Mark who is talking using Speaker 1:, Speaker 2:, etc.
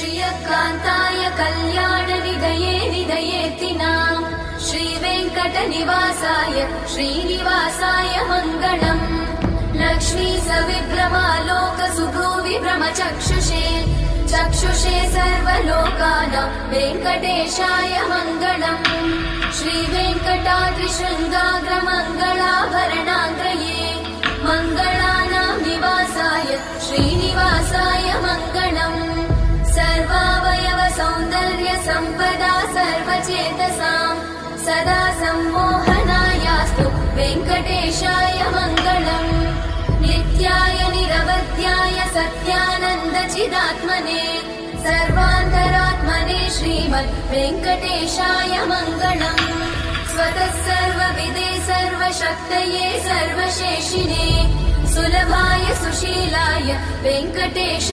Speaker 1: श्रियकान्ताय कल्याणनिधये निधयेतिनाम् श्रीवेङ्कटनिवासाय श्रीनिवासाय मङ्गलम्। लक्ष्मी सविभ्रमालोकसुभ्रूविभ्रमचक्षुषे चक्षुषे सर्वलोकानां वेङ्कटेशाय मङ्गलम्। श्रीवेङ्कटाद्रिशृङ्गाग्रमङ्गलाभरणाग्रये मङ्गलानां निवासाय श्रीनिवासाय मङ्गलम्। सर्वावयव सौन्दर्य सम्पदा सर्वचेतसां सदा सम्मोहनायास्तु वेङ्कटेशाय मङ्गलम्। नित्याय निरवध्याय सत्यानन्दचिदात्मने सर्वान्तरात्मने श्रीमद् वेङ्कटेशाय मङ्गलम्। स्वतः सर्वविदे सर्वशक्तये सर्वशेषिने सुलभाय सुशीलाय वेङ्कटेश